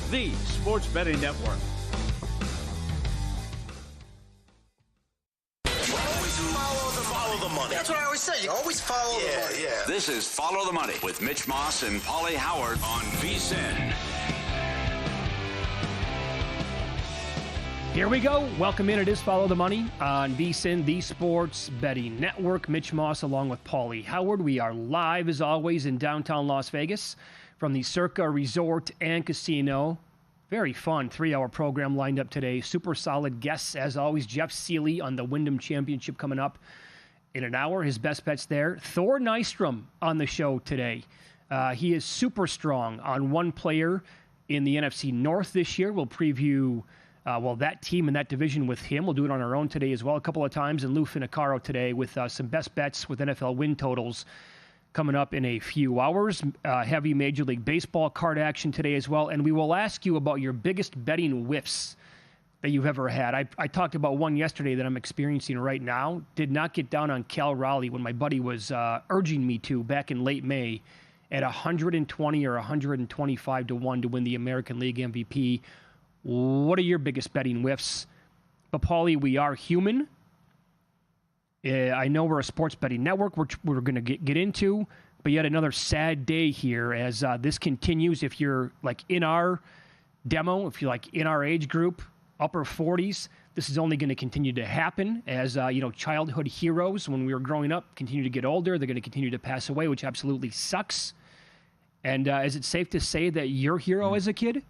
the Sports Betting Network. Follow the money. That's what I always say. You always follow the money. Yeah. This is Follow the Money with Mitch Moss and Paulie Howard on Vsin. Here we go. Welcome in. It is Follow the Money on Vsin, the Sports Betting Network. Mitch Moss along with Paulie Howard. We are live, as always, in downtown Las Vegas from the Circa Resort and Casino. Very fun 3-hour program lined up today. Super solid guests, as always. Jeff Seeley on the Wyndham Championship coming up in an hour. His best bets there. Thor Nystrom on the show today. He is super strong on one player in the NFC North this year. We'll preview that team and that division with him. We'll do it on our own today as well a couple of times. And Lou Finicaro today with some best bets with NFL win totals coming up in a few hours. Heavy Major League Baseball card action today as well. And we will ask you about your biggest betting whiffs that you've ever had. I talked about one yesterday that I'm experiencing right now. Did not get down on Cal Raleigh when my buddy was urging me to back in late May at 120 or 125 to 1 to win the American League MVP. What are your biggest betting whiffs? But, Paulie, we are human. I know we're a sports betting network, which we're going to get into, but yet another sad day here as this continues. If you're like in our demo, if you're like in our age group, upper 40s, this is only going to continue to happen as, childhood heroes when we were growing up continue to get older. They're going to continue to pass away, which absolutely sucks. And is it safe to say that your hero as a kid?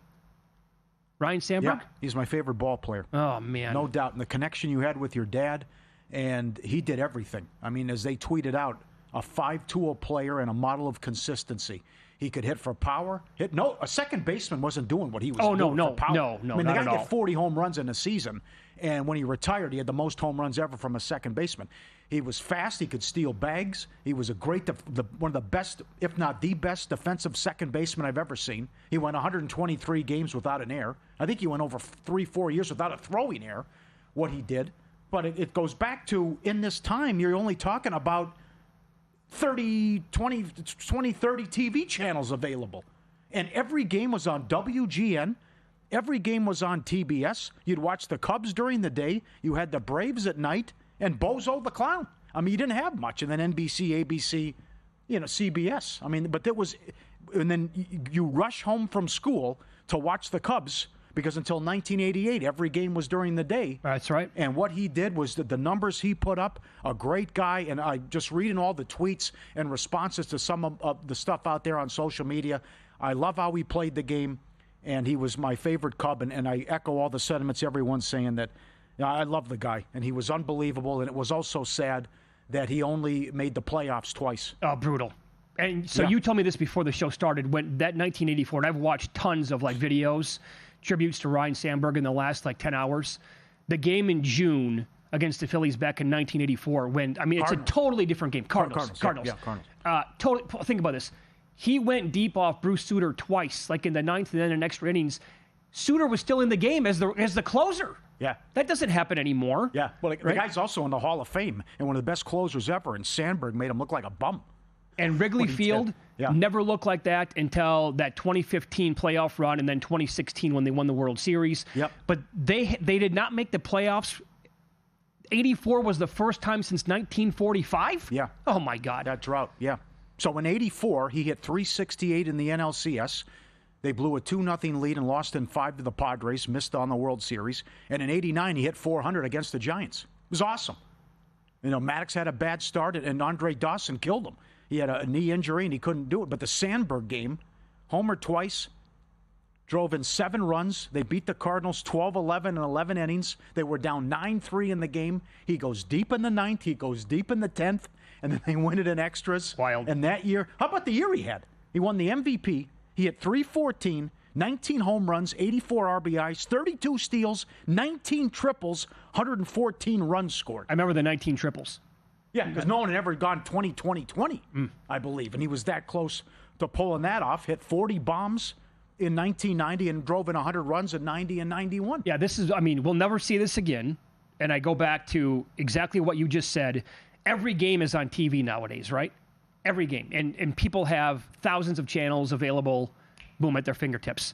Ryne Sandberg? Yeah, he's my favorite ball player. Oh, man. No doubt. And the connection you had with your dad, and he did everything. I mean, as they tweeted out, a 5-tool player and a model of consistency. He could hit for power. A second baseman wasn't doing what he was doing for power. No, I mean, the not guy at all. hit 40 home runs in a season, and when he retired, he had the most home runs ever from a second baseman. He was fast. He could steal bags. He was one of the best, if not the best, defensive second baseman I've ever seen. He went 123 games without an error. I think he went over 3-4 years without a throwing error, what he did. But it goes back to, in this time, you're only talking about 30 TV channels available. And every game was on WGN. Every game was on TBS. You'd watch the Cubs during the day. You had the Braves at night. And Bozo the Clown. I mean, you didn't have much. And then NBC, ABC, CBS. I mean, but there was, and then you rush home from school to watch the Cubs because until 1988, every game was during the day. That's right. And what he did was the numbers he put up, a great guy. And I just reading all the tweets and responses to some of the stuff out there on social media. I love how he played the game. And he was my favorite Cub. And I echo all the sentiments everyone's saying that. I love the guy, and he was unbelievable, and it was also sad that he only made the playoffs twice. Oh, brutal. And so you told me this before the show started, when that 1984, and I've watched tons of videos, tributes to Ryne Sandberg in the last 10 hours. The game in June against the Phillies back in 1984, it's a totally different game. Cardinals. Yeah, Cardinals. Think about this. He went deep off Bruce Sutter twice, in the ninth and then in extra innings. Sutter was still in the game as the closer. Yeah. That doesn't happen anymore. Yeah. Well, the guy's also in the Hall of Fame and one of the best closers ever, and Sandberg made him look like a bum. And Wrigley Field never looked like that until that 2015 playoff run and then 2016 when they won the World Series. Yep. But they did not make the playoffs. 84 was the first time since 1945? Yeah. Oh, my God. That drought, yeah. So in 84, he hit 368 in the NLCS. They blew a 2-0 lead and lost in 5 to the Padres, missed on the World Series. And in 89, he hit 400 against the Giants. It was awesome. Maddox had a bad start, and Andre Dawson killed him. He had a knee injury, and he couldn't do it. But the Sandberg game, homered twice, drove in 7 runs. They beat the Cardinals 12-11 in 11 innings. They were down 9-3 in the game. He goes deep in the 9th. He goes deep in the 10th. And then they win it in extras. Wild. And that year, how about the year he had? He won the MVP. He hit 314, 19 home runs, 84 RBIs, 32 steals, 19 triples, 114 runs scored. I remember the 19 triples. Yeah, because no one had ever gone 20-20-20, I believe. And he was that close to pulling that off. Hit 40 bombs in 1990 and drove in 100 runs in 90 and 91. Yeah, we'll never see this again. And I go back to exactly what you just said. Every game is on TV nowadays, right? Every game. And people have thousands of channels available, boom, at their fingertips.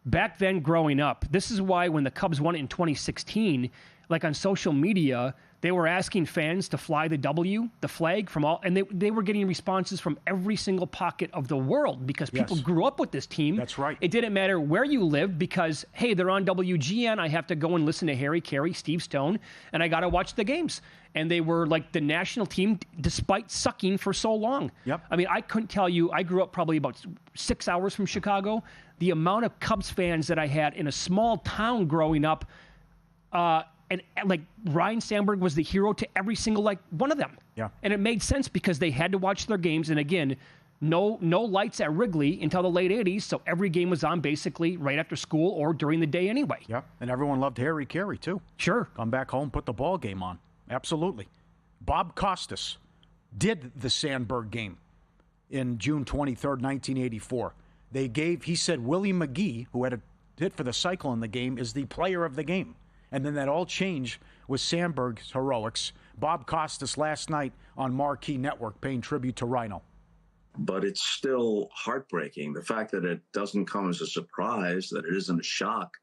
back then growing up, this is why when the Cubs won it in 2016, like on social media, they were asking fans to fly the flag from all, and they were getting responses from every single pocket of the world because people grew up with this team. That's right. It didn't matter where you lived because, hey, they're on WGN. I have to go and listen to Harry Carey, Steve Stone, and I got to watch the games. And they were like the national team despite sucking for so long. Yep. I mean, I couldn't tell you, I grew up probably about 6 hours from Chicago. The amount of Cubs fans that I had in a small town growing up, and like Ryne Sandberg was the hero to every single one of them. Yeah. And it made sense because they had to watch their games. And again, no lights at Wrigley until the late 80s. So every game was on basically right after school or during the day anyway. Yeah. And everyone loved Harry Carey too. Sure. Come back home, put the ball game on. Absolutely. Bob Costas did the Sandberg game in June 23rd, 1984. He said Willie McGee, who had a hit for the cycle in the game, is the player of the game. And then that all changed with Sandberg's heroics. Bob Costas last night on Marquee Network paying tribute to Ryne. But it's still heartbreaking. The fact that it doesn't come as a surprise, that it isn't a shock,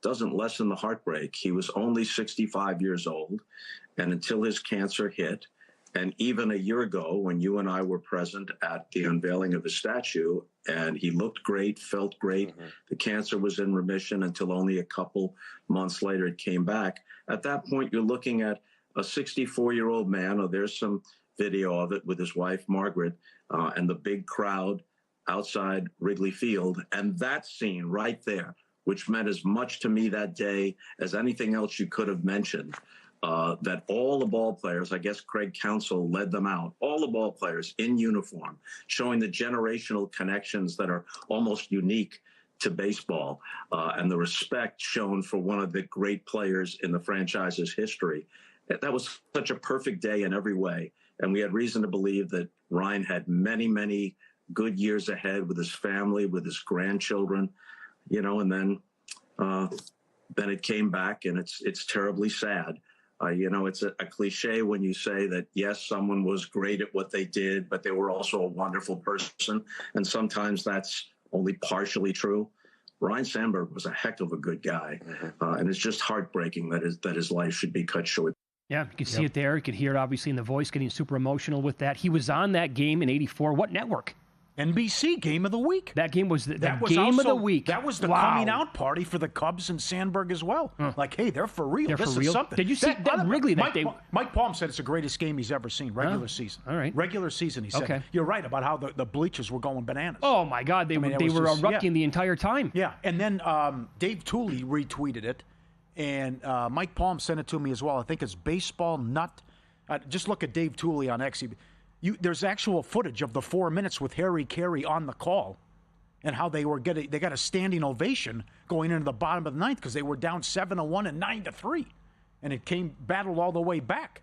doesn't lessen the heartbreak. He was only 65 years old, and until his cancer hit, and even a year ago when you and I were present at the unveiling of his statue, and he looked great, felt great. The cancer was in remission until only a couple months later it came back. At that point, you're looking at a 64-year-old man, or there's some video of it with his wife, Margaret, and the big crowd outside Wrigley Field. And that scene right there, which meant as much to me that day as anything else you could have mentioned, that all the ball players, I guess Craig Counsell led them out, all the ball players in uniform, showing the generational connections that are almost unique to baseball, and the respect shown for one of the great players in the franchise's history. That was such a perfect day in every way. And we had reason to believe that Ryne had many, many good years ahead with his family, with his grandchildren, and then it came back, and it's terribly sad. It's a cliche when you say that, yes, someone was great at what they did, but they were also a wonderful person. And sometimes that's only partially true. Ryne Sandberg was a heck of a good guy. And it's just heartbreaking that his life should be cut short. Yeah, you can see it there. You could hear it obviously in the voice, getting super emotional with that. He was on that game in '84. What network? NBC Game of the Week. That game was the game of the week. That was the coming out party for the Cubs and Sandberg as well. Like, hey, they're for real. This is real. something. Did you see that Wrigley that day? Mike Palm said it's the greatest game he's ever seen, regular season. All right. Regular season, he said. Okay. You're right about how the bleachers were going bananas. Oh, my God. They were erupting the entire time. Yeah, and then Dave Tooley retweeted it, and Mike Palm sent it to me as well. I think it's Baseball Nut. Just look at Dave Tooley on X. There's actual footage of the 4 minutes with Harry Carey on the call and how they got a standing ovation going into the bottom of the ninth because they were down 7-1 and 9-3. And it battled all the way back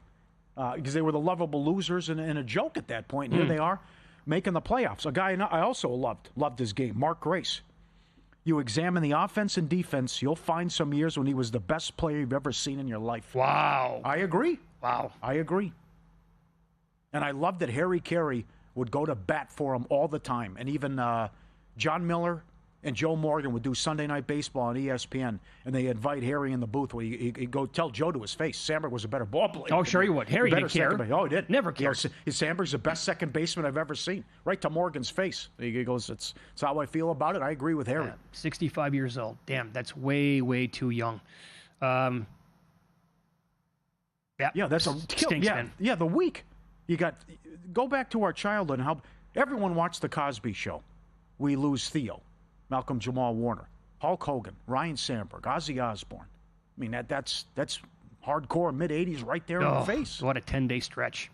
because they were the lovable losers and a joke at that point. And here they are making the playoffs. A guy I also loved his game, Mark Grace. You examine the offense and defense, you'll find some years when he was the best player you've ever seen in your life. Wow. I agree. Wow. I agree. And I love that Harry Carey would go to bat for him all the time. And even John Miller and Joe Morgan would do Sunday Night Baseball on ESPN, and they invite Harry in the booth where he'd go tell Joe to his face, Sandberg was a better ball player. Oh, sure he would. Harry didn't care. Oh, he did. Never cared. Sandberg's the best second baseman I've ever seen. Right to Morgan's face. He goes, it's how I feel about it. I agree with Harry. 65 years old. Damn, that's way, way too young. Yeah, that's a stinks, man. Yeah, the week. Go back to our childhood and how everyone watched the Cosby Show. We lose Theo, Malcolm Jamal Warner, Hulk Hogan, Ryne Sandberg, Ozzy Osbourne. I mean, that's hardcore mid-'80s right there in the face. What a 10-day stretch.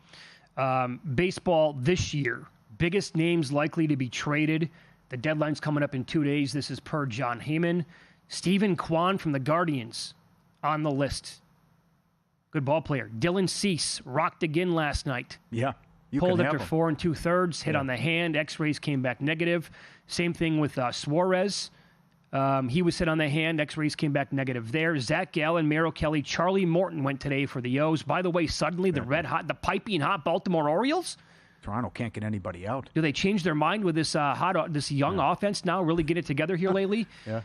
Baseball this year, biggest names likely to be traded. The deadline's coming up in 2 days. This is per John Heyman. Stephen Kwan from the Guardians on the list. Good ball player. Dylan Cease rocked again last night. Yeah. Pulled after 4 2/3, hit on the hand. X-rays came back negative. Same thing with Suarez. He was hit on the hand. X-rays came back negative there. Zach Gallen, Merrill Kelly, Charlie Morton went today for the O's. By the way, suddenly the piping hot Baltimore Orioles. Toronto can't get anybody out. Do they change their mind with this young offense now? Really get it together here lately? Yeah.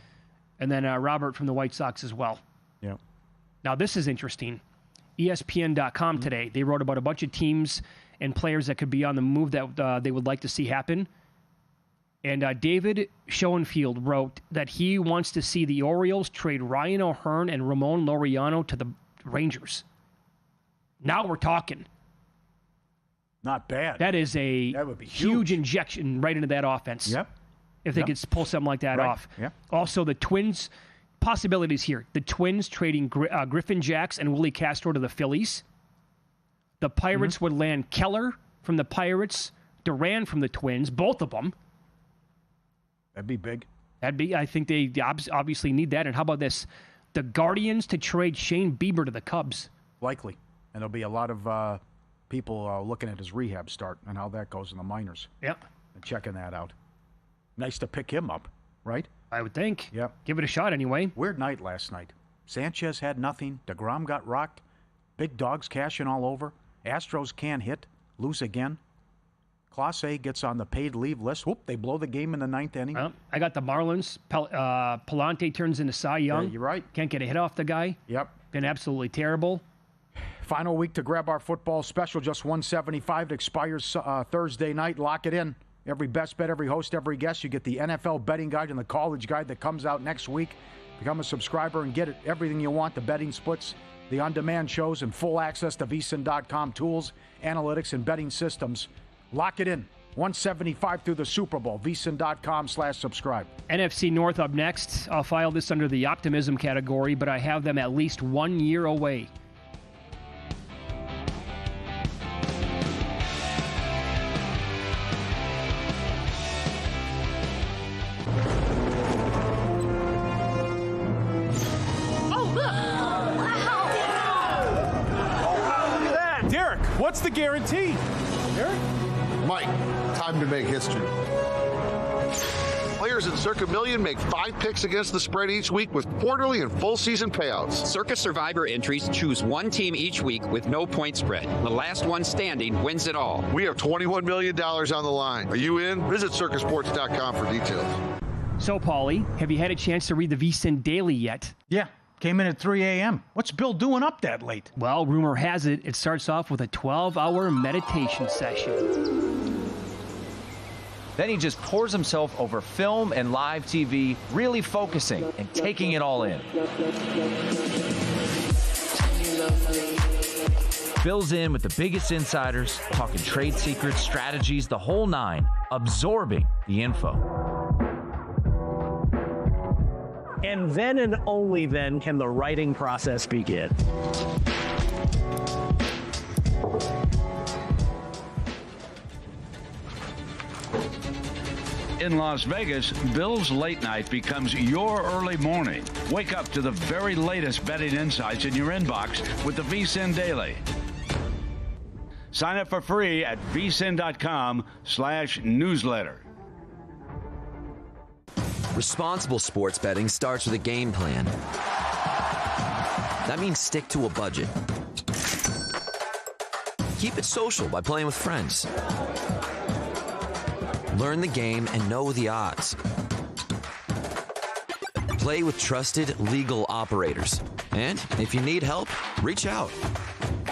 And then Robert from the White Sox as well. Yeah. Now, this is interesting. ESPN.com today, they wrote about a bunch of teams and players that could be on the move that they would like to see happen. And David Schoenfield wrote that he wants to see the Orioles trade Ryan O'Hearn and Ramon Laureano to the Rangers. Now we're talking. Not bad. That would be huge injection right into that offense. Yep. If they could pull something like that off. Yep. Also, the Twins, possibilities here. The Twins trading Griffin Jacks and Willie Castro to the Phillies. The Pirates would land Keller from the Pirates, Duran from the Twins, both of them. That'd be big. I think they obviously need that. And how about this? The Guardians to trade Shane Bieber to the Cubs. Likely. And there'll be a lot of people looking at his rehab start and how that goes in the minors. Yep. And checking that out. Nice to pick him up, right? I would think. Yep. Give it a shot anyway. Weird night last night. Sanchez had nothing. DeGrom got rocked. Big dogs cashing all over. Astros can't hit. Lose again. Clase gets on the paid leave list. Whoop, they blow the game in the ninth inning. I got the Marlins. Palante turns into Cy Young. Yeah, you're right. Can't get a hit off the guy. Yep. Been absolutely terrible. Final week to grab our football special. Just $175. It expires Thursday night. Lock it in. Every best bet, every host, every guest. You get the NFL betting guide and the college guide that comes out next week. Become a subscriber and get it. Everything you want. The betting splits, the on-demand shows, and full access to Vsin.com tools, analytics, and betting systems. Lock it in. $175 through the Super Bowl. Vsin.com/subscribe. NFC North up next. I'll file this under the optimism category, but I have them at least 1 year away. Derek, what's the guarantee? Derek? Mike, time to make history. Players in Circa Million make 5 picks against the spread each week with quarterly and full season payouts. Circa Survivor entries choose one team each week with no point spread. The last one standing wins it all. We have $21 million on the line. Are you in? Visit circasports.com for details. So, Paulie, have you had a chance to read the Vsin Daily yet? Yeah. Came in at 3 a.m. What's Bill doing up that late? Well, rumor has it starts off with a 12-hour meditation session. Then he just pours himself over film and live TV, really focusing and taking it all in. Bill's in with the biggest insiders, talking trade secrets, strategies, the whole nine, absorbing the info. And then and only then can the writing process begin. In Las Vegas, Bill's late night becomes your early morning. Wake up to the very latest betting insights in your inbox with the Vsin Daily. Sign up for free at vsin.com/newsletter. Responsible sports betting starts with a game plan. That means stick to a budget. Keep it social by playing with friends. Learn the game and know the odds. Play with trusted legal operators. And if you need help, reach out.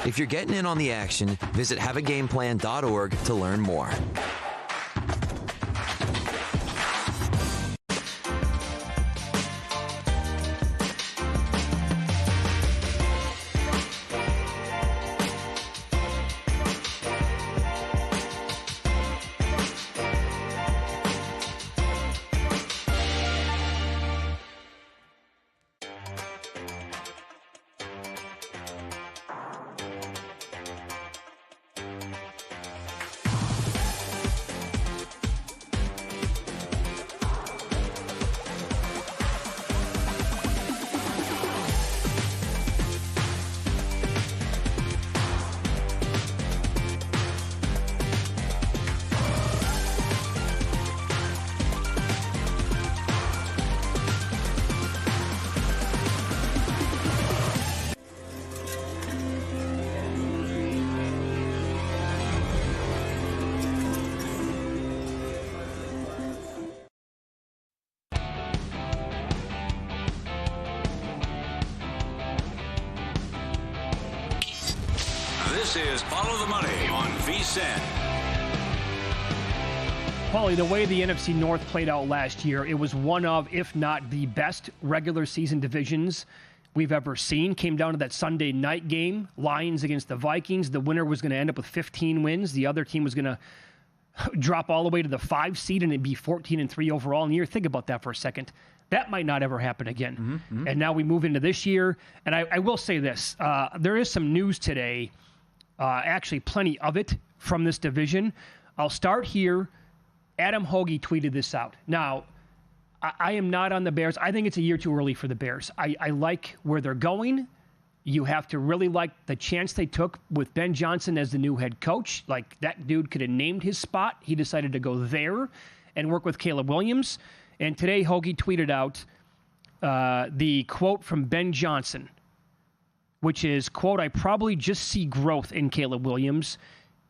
If you're getting in on the action, visit haveagameplan.org to learn more. This is Follow the Money on Vsin. Paulie, the way the NFC North played out last year, it was one of, if not the best regular season divisions we've ever seen. Came down to that Sunday night game, Lions against the Vikings. The winner was going to end up with 15 wins. The other team was going to drop all the way to the 5 seed and it'd be 14-3 overall in the year. Think about that for a second. That might not ever happen again. And now we move into this year. And I will say this. There is some news today, actually plenty of it from this division. I'll start here. Adam Hoge tweeted this out. Now, I am not on the Bears. I think it's a year too early for the Bears. I like where they're going. You have to really like the chance they took with Ben Johnson as the new head coach. Like, that dude could have named his spot. He decided to go there and work with Caleb Williams. And today, Hoge tweeted out the quote from Ben Johnson, which is, quote, "I probably just see growth in Caleb Williams.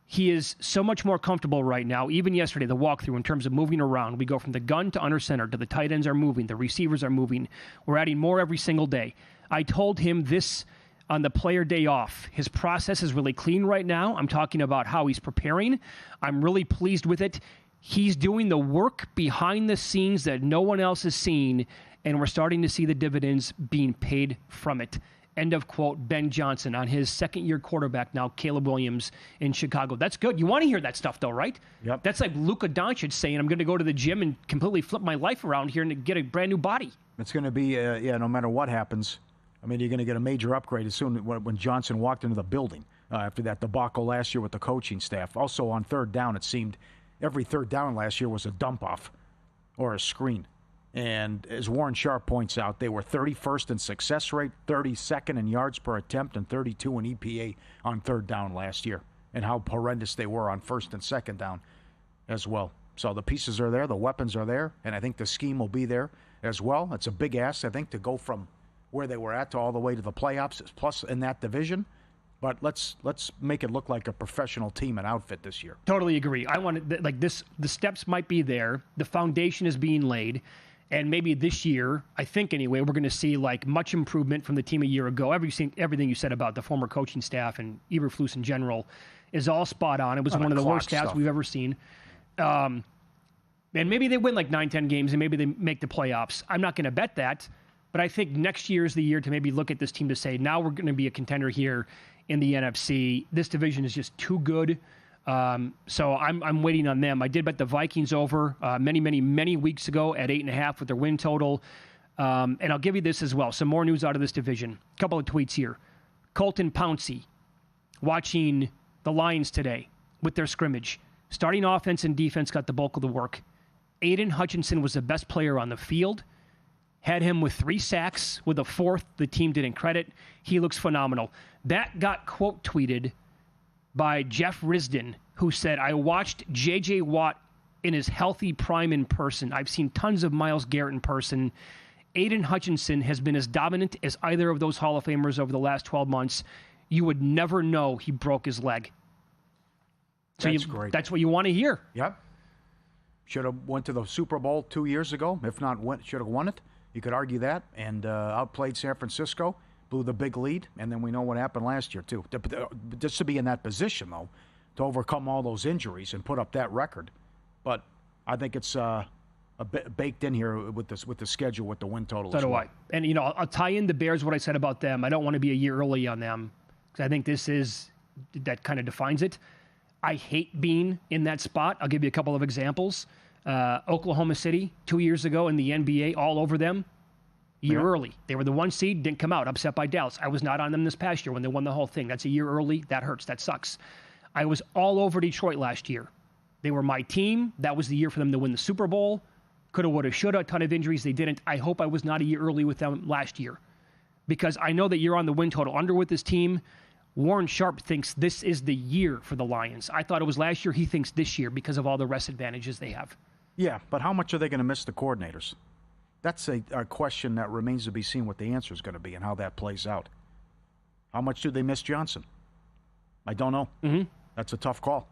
He is so much more comfortable right now. Even yesterday, the walkthrough in terms of moving around. We go from the gun to under center to the tight ends are moving. The receivers are moving. We're adding more every single day. I told him this on the player day off. His process is really clean right now. I'm talking about how he's preparing. I'm really pleased with it. He's doing the work behind the scenes that no one else has seen, and we're starting to see the dividends being paid from it." End of quote, Ben Johnson on his second-year quarterback now, Caleb Williams in Chicago. That's good. You want to hear that stuff, though, right? Yep. That's like Luka Doncic saying, I'm going to go to the gym and completely flip my life around here and get a brand-new body. It's going to be, no matter what happens, I mean, you're going to get a major upgrade as soon when Johnson walked into the building after that debacle last year with the coaching staff. Also, on third down, it seemed every third down last year was a dump-off or a screen. And as Warren Sharp points out, they were 31st in success rate, 32nd in yards per attempt, and 32 in EPA on third down last year. And how horrendous they were on first and second down as well. So the pieces are there, the weapons are there, and I think the scheme will be there as well. It's a big ask, I think, to go from where they were at to all the way to the playoffs, plus in that division. But let's make it look like a professional team and outfit this year. Totally agree. I want to, like this, the steps might be there. The foundation is being laid. And maybe this year, I think anyway, we're going to see like much improvement from the team a year ago. Everything you said about the former coaching staff and Eberflus in general is all spot on. It was one of the worst stats we've ever seen. And maybe they win like 9-10 games and maybe they make the playoffs. I'm not going to bet that. But I think next year is the year to maybe look at this team to say, now we're going to be a contender here in the NFC. This division is just too good. So I'm waiting on them. I did bet the Vikings over many weeks ago at 8.5 with their win total. And I'll give you this as well. Some more news out of this division. A couple of tweets here. Colton Pouncey watching the Lions today with their scrimmage. Starting offense and defense got the bulk of the work. Aiden Hutchinson was the best player on the field. Had him with 3 sacks, with a 4th the team didn't credit. He looks phenomenal. That got quote tweeted by Jeff Risdon, who said, "I watched J.J. Watt in his healthy prime in person. I've seen tons of Myles Garrett in person. Aiden Hutchinson has been as dominant as either of those Hall of Famers over the last 12 months. You would never know he broke his leg." So That's great. That's what you want to hear. Yep. Should have went to the Super Bowl 2 years ago. If not, should have won it. You could argue that. And outplayed San Francisco. Blew the big lead, and then we know what happened last year, too. Just to be in that position, though, to overcome all those injuries and put up that record. But I think it's baked in here with the schedule, with the win total. So do I. And, I'll tie in the Bears, what I said about them. I don't want to be a year early on them, because I think that kind of defines it. I hate being in that spot. I'll give you a couple of examples. Oklahoma City, 2 years ago in the NBA, all over them. Year early. They were the 1 seed, didn't come out, upset by Dallas. I was not on them this past year when they won the whole thing. That's a year early. That hurts. That sucks. I was all over Detroit last year. They were my team. That was the year for them to win the Super Bowl. Coulda, woulda, shoulda. A ton of injuries. They didn't. I hope I was not a year early with them last year, because I know that you're on the win total under with this team. Warren Sharp thinks this is the year for the Lions. I thought it was last year. He thinks this year because of all the rest advantages they have. Yeah, but how much are they going to miss the coordinators? That's a question that remains to be seen what the answer is going to be and how that plays out. How much do they miss Johnson? I don't know. Mm-hmm. That's a tough call.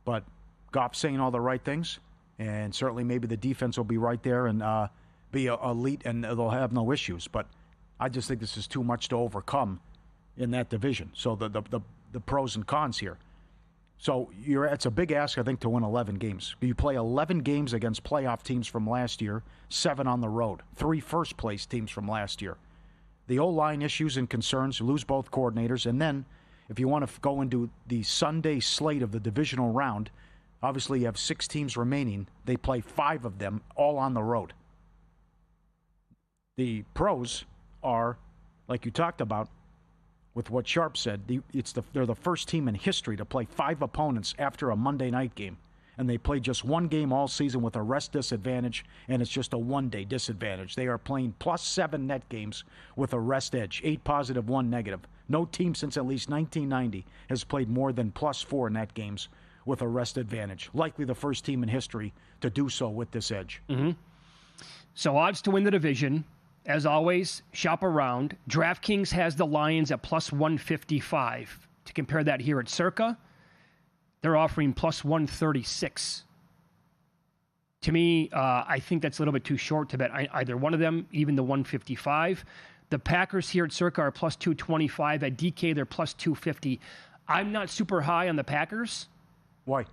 But Goff's saying all the right things, and certainly maybe the defense will be right there and be elite, and they'll have no issues. But I just think this is too much to overcome in that division. So the the pros and cons here. So it's a big ask, I think, to win 11 games. You play 11 games against playoff teams from last year, 7 on the road, 3 first-place teams from last year. The O-line issues and concerns, you lose both coordinators, and then if you want to go into the Sunday slate of the divisional round, obviously you have 6 teams remaining. They play 5 of them all on the road. The pros are, like you talked about, with what Sharp said, they're the first team in history to play 5 opponents after a Monday night game. And they play just 1 game all season with a rest disadvantage, and it's just a 1-day disadvantage. They are playing +7 net games with a rest edge, 8 positive, 1 negative. No team since at least 1990 has played more than +4 net games with a rest advantage. Likely the first team in history to do so with this edge. Mm-hmm. So odds to win the division. As always, shop around. DraftKings has the Lions at +155. To compare that here at Circa, they're offering +136. To me, I think that's a little bit too short to bet either one of them, even the 155. The Packers here at Circa are +225. At DK, they're +250. I'm not super high on the Packers. Why?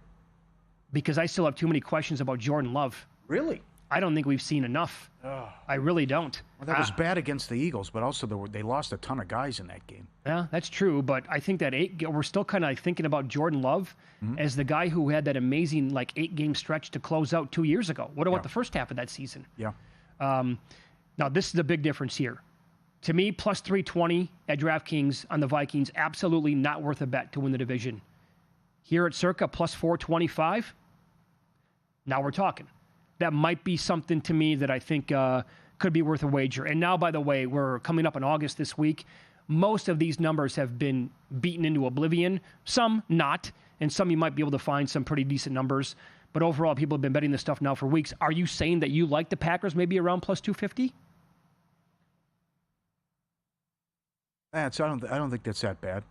Because I still have too many questions about Jordan Love. Really? I don't think we've seen enough. Oh. I really don't. Well, that was bad against the Eagles, but also they lost a ton of guys in that game. Yeah, that's true. But I think that we're still kind of thinking about Jordan Love as the guy who had that amazing 8-game stretch to close out 2 years ago. What about the first half of that season? Yeah. Now, this is a big difference here. To me, +320 at DraftKings on the Vikings, absolutely not worth a bet to win the division. Here at Circa, +425. Now we're talking. That might be something to me that I think could be worth a wager. And now, by the way, we're coming up in August this week. Most of these numbers have been beaten into oblivion. Some not, and some you might be able to find some pretty decent numbers. But overall, people have been betting this stuff now for weeks. Are you saying that you like the Packers maybe around +250? I don't think that's that bad.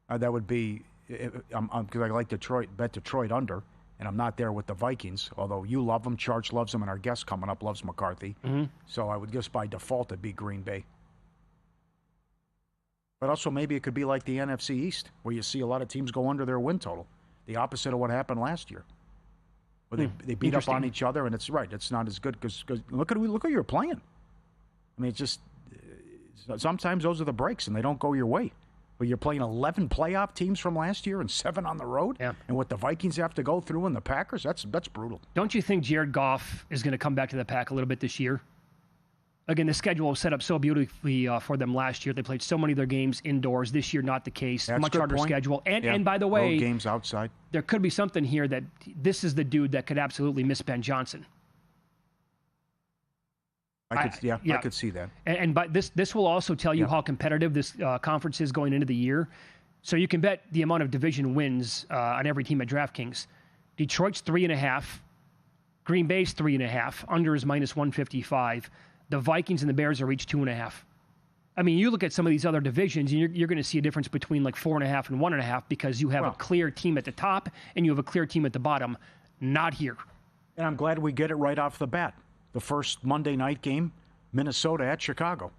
That would be because I like bet Detroit under. And I'm not there with the Vikings, although you love them, Charge loves them, and our guest coming up loves McCarthy. Mm-hmm. So I would guess by default it'd be Green Bay. But also maybe it could be like the NFC East, where you see a lot of teams go under their win total. The opposite of what happened last year. Where they beat up on each other, and it's not as good because look who you're playing. I mean, it's just sometimes those are the breaks, and they don't go your way. But you're playing 11 playoff teams from last year and 7 on the road? Yeah. And what the Vikings have to go through and the Packers, that's brutal. Don't you think Jared Goff is going to come back to the pack a little bit this year? Again, the schedule was set up so beautifully for them last year. They played so many of their games indoors. This year, not the case. That's much harder schedule. And by the way, road games outside. There could be something here that this is the dude that could absolutely miss Ben Johnson. I could see that. But this will also tell you how competitive this conference is going into the year. So you can bet the amount of division wins on every team at DraftKings. Detroit's 3.5. Green Bay's 3.5. Under is -155. The Vikings and the Bears are each 2.5. I mean, you look at some of these other divisions, and you're going to see a difference between 4.5 and 1.5 because you have a clear team at the top and you have a clear team at the bottom. Not here. And I'm glad we get it right off the bat. The first Monday night game, Minnesota at Chicago.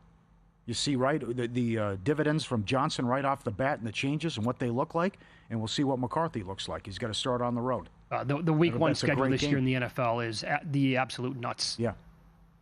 You see the dividends from Johnson right off the bat and the changes and what they look like, and we'll see what McCarthy looks like. He's got to start on the road. The week one schedule this year in the NFL is the absolute nuts. Yeah.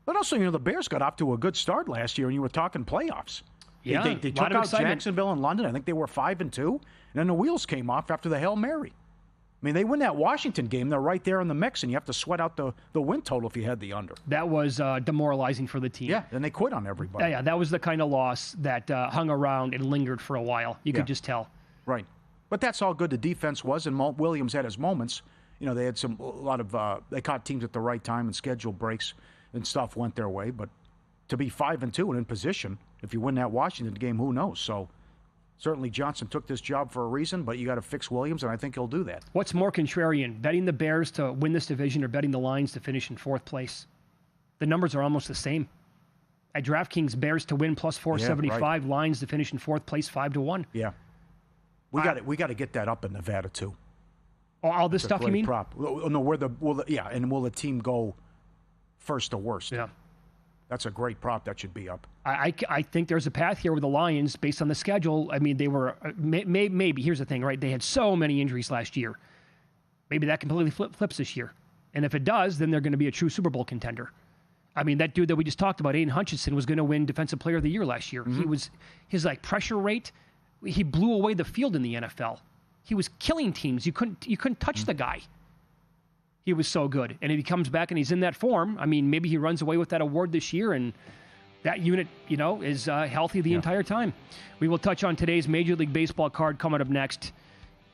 But also, the Bears got off to a good start last year, and you were talking playoffs. Yeah, they took out Jacksonville and London. I think they were 5-2, and then the wheels came off after the Hail Mary. I mean, they win that Washington game, they're right there in the mix, and you have to sweat out the win total if you had the under. That was demoralizing for the team. Yeah, and they quit on everybody. Yeah, that was the kind of loss that hung around and lingered for a while. You could just tell. Right. But that's all good the defense was, and Williams had his moments. They had they caught teams at the right time, and schedule breaks and stuff went their way. But to be 5-2 and in position, if you win that Washington game, who knows? So certainly Johnson took this job for a reason, but you got to fix Williams, and I think he'll do that. What's more contrarian, betting the Bears to win this division or betting the Lions to finish in 4th place? The numbers are almost the same. At DraftKings, Bears to win +475, Lions to finish in 4th place 5-1. Yeah, we got to get that up in Nevada too. All this stuff, you mean? Prop. No, will the team go first to worst? Yeah. That's a great prop that should be up. I think there's a path here with the Lions based on the schedule. I mean, they were maybe here's the thing, right? They had so many injuries last year. Maybe that completely flips this year. And if it does, then they're going to be a true Super Bowl contender. I mean, that dude that we just talked about, Aiden Hutchinson, was going to win Defensive Player of the Year last year. Mm-hmm. His pressure rate, he blew away the field in the NFL. He was killing teams. You couldn't touch the guy. He was so good. And if he comes back and he's in that form, I mean, maybe he runs away with that award this year, and that unit, is healthy the entire time. We will touch on today's Major League Baseball card coming up next.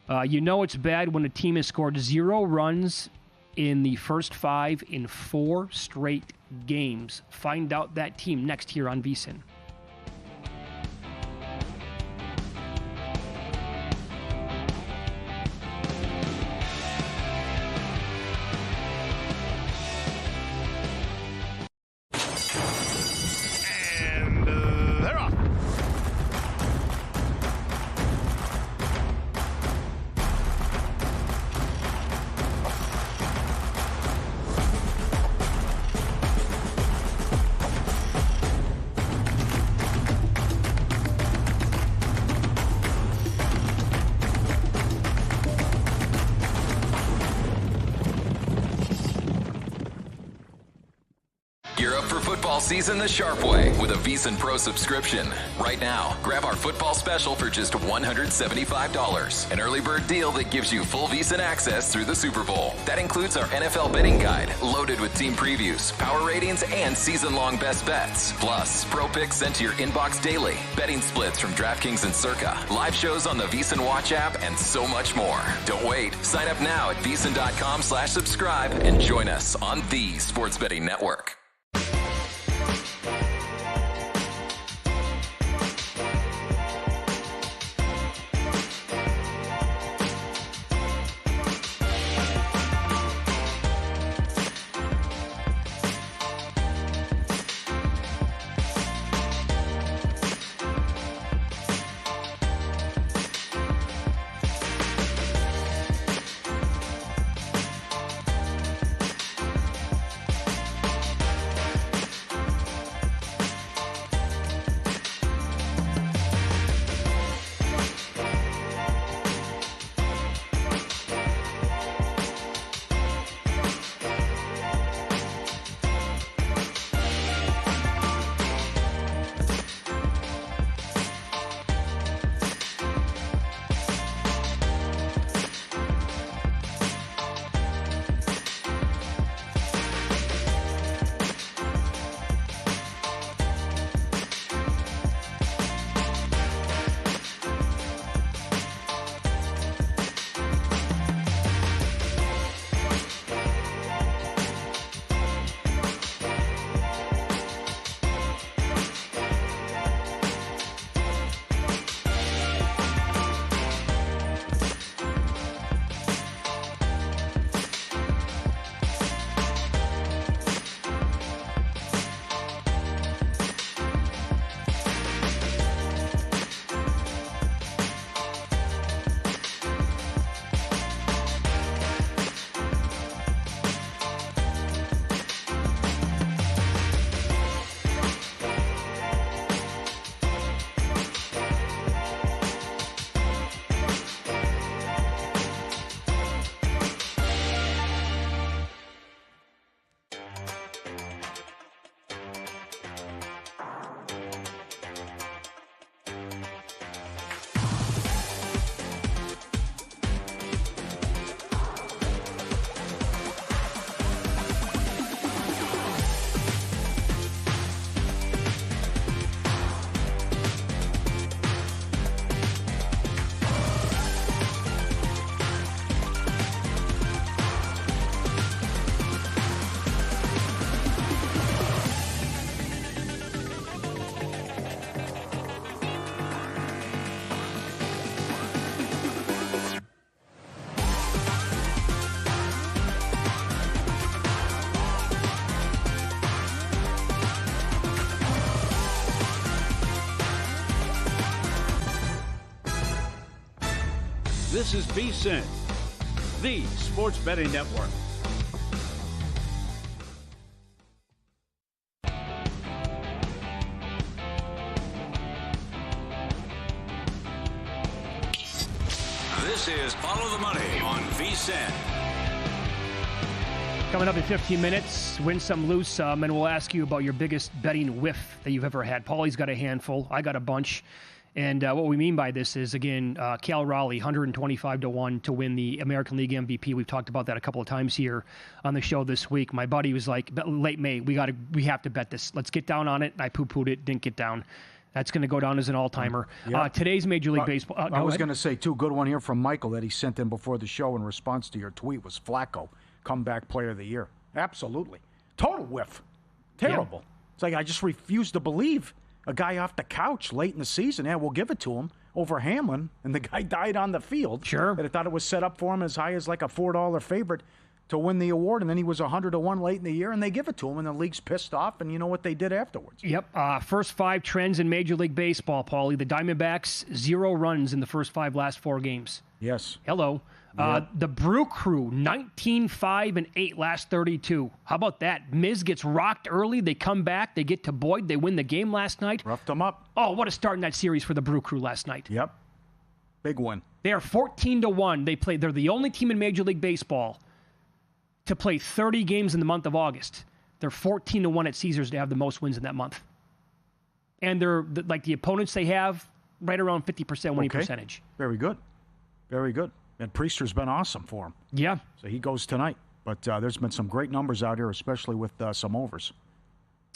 It's bad when a team has scored 0 runs in the first 5 in 4 straight games. Find out that team next here on Vsin. Season the sharp way with a Vsin Pro subscription. Right now, grab our football special for just $175. An early bird deal that gives you full Vsin access through the Super Bowl. That includes our NFL betting guide, loaded with team previews, power ratings, and season-long best bets. Plus, pro picks sent to your inbox daily, betting splits from DraftKings and Circa, live shows on the Vsin Watch app, and so much more. Don't wait. Sign up now at vsin.com/subscribe and join us on the Sports Betting Network. This is Vsin, the Sports Betting Network. This is Follow the Money on Vsin. Coming up in 15 minutes, win some, lose some, and we'll ask you about your biggest betting whiff that you've ever had. Paulie's got a handful. I got a bunch. And what we mean by this is, again, Cal Raleigh, 125-1 to win the American League MVP. We've talked about that a couple of times here on the show this week. My buddy was like, late May, we have to bet this. Let's get down on it. I poo-pooed it, didn't get down. That's going to go down as an all-timer. Yep. Today's Major League Baseball. I was going to say, too, good one here from Michael that he sent in before the show in response to your tweet was Flacco, comeback player of the year. Absolutely. Total whiff. Terrible. Yeah. It's like I just refuse to believe a guy off the couch late in the season. Yeah, we'll give it to him over Hamlin, and the guy died on the field. Sure. That I thought it was set up for him as high as like a $4 favorite to win the award, and then he was 100-1 late in the year, and they give it to him, and the league's pissed off, and you know what they did afterwards. Yep. First 5 trends in Major League Baseball, Paulie. The Diamondbacks, 0 runs in the first 5 last 4 games. Yes. Hello. The Brew Crew, 19-5-8 last 32. How about that? Miz gets rocked early. They come back. They get to Boyd. They win the game last night. Roughed them up. Oh, what a start in that series for the Brew Crew last night. Yep. Big win. They are 14-1. They're the only team in Major League Baseball to play 30 games in the month of August. They're 14-1 at Caesars to have the most wins in that month. And they're like the opponents they have, right around 50% winning percentage. Very good. Very good. And Priester's been awesome for him. Yeah. So he goes tonight. But there's been some great numbers out here, especially with some overs.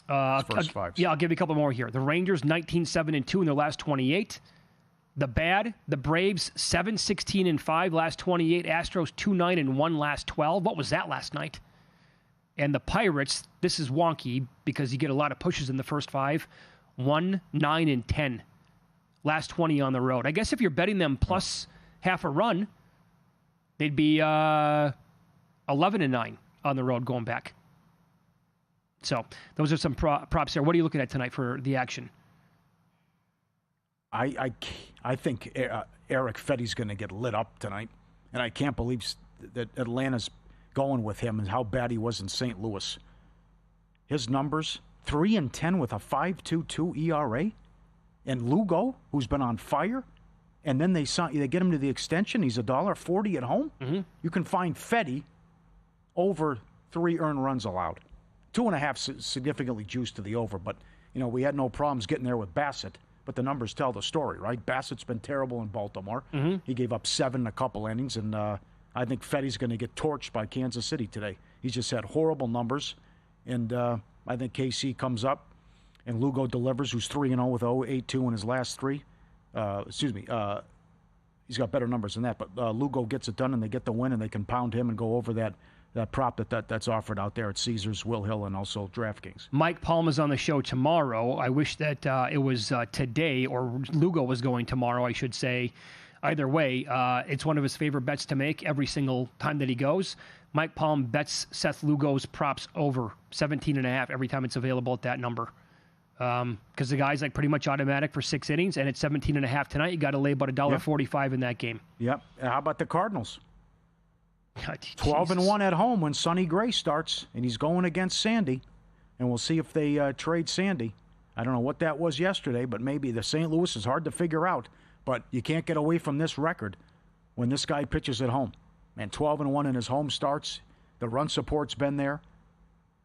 First 5. Yeah, I'll give you a couple more here. The Rangers, 19-7-2 in their last 28. The Braves, 7-16-5 last 28. Astros, 2-9-1 last 12. What was that last night? And the Pirates, this is wonky because you get a lot of pushes in the first 5. 1-9-10. Last 20 on the road. I guess if you're betting them plus half a run, they'd be 11-9 on the road going back. So those are some props there. What are you looking at tonight for the action? I think Eric Fetty's going to get lit up tonight, and I can't believe that Atlanta's going with him and how bad he was in St. Louis. His numbers, 3-10 with a 5.22 ERA, and Lugo, who's been on fire, and then they get him to the extension. He's $1.40 at home. Mm-hmm. You can find Fetty over 3 earned runs allowed. 2.5 significantly juiced to the over, but we had no problems getting there with Bassett. But the numbers tell the story, right? Bassett's been terrible in Baltimore. Mm-hmm. He gave up 7 in a couple innings, and I think Fetty's going to get torched by Kansas City today. He's just had horrible numbers, and I think KC comes up, and Lugo delivers, who's 3-0 with 0.82 in his last 3. He's got better numbers than that, but Lugo gets it done, and they get the win, and they can pound him and go over that prop that's offered out there at Caesars, Will Hill, and also DraftKings. Mike Palm is on the show tomorrow. I wish that it was today, or Lugo was going tomorrow, I should say. Either way, it's one of his favorite bets to make every single time that he goes. Mike Palm bets Seth Lugo's props over 17.5 every time it's available at that number. Because the guy's like pretty much automatic for 6 innings, and it's 17.5 tonight. You got to lay about $1.45 in that game. Yep. And how about the Cardinals? 12-1 at home when Sonny Gray starts, and he's going against Sandy. And we'll see if they trade Sandy. I don't know what that was yesterday, but maybe the St. Louis is hard to figure out. But you can't get away from this record when this guy pitches at home. And 12-1 in his home starts. The run support's been there.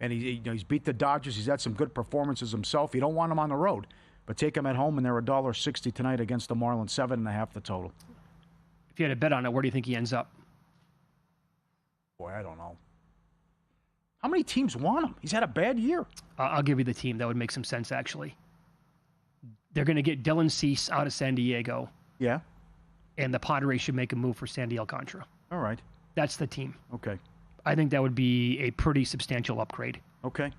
And he's beat the Dodgers. He's had some good performances himself. You don't want him on the road. But take him at home, and they're $1.60 tonight against the Marlins, 7.5 the total. If you had a bet on it, where do you think he ends up? Boy, I don't know. How many teams want him? He's had a bad year. I'll give you the team. That would make some sense, actually. They're going to get Dylan Cease out of San Diego. Yeah. And the Padres should make a move for Sandy Alcantara. All right. That's the team. Okay. I think that would be a pretty substantial upgrade. Okay.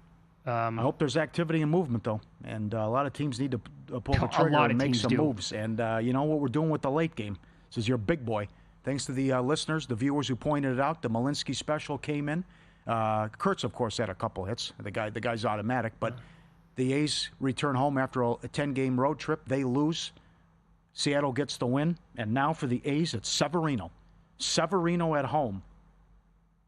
I hope there's activity and movement, though. And a lot of teams need to pull the trigger and make some moves. And you know what we're doing with the late game. This is your big boy. Thanks to the listeners, the viewers who pointed it out. The Malinsky special came in. Kurtz, of course, had a couple hits. The guy's automatic. But the A's return home after a 10-game road trip. They lose. Seattle gets the win. And now for the A's, it's Severino. Severino at home.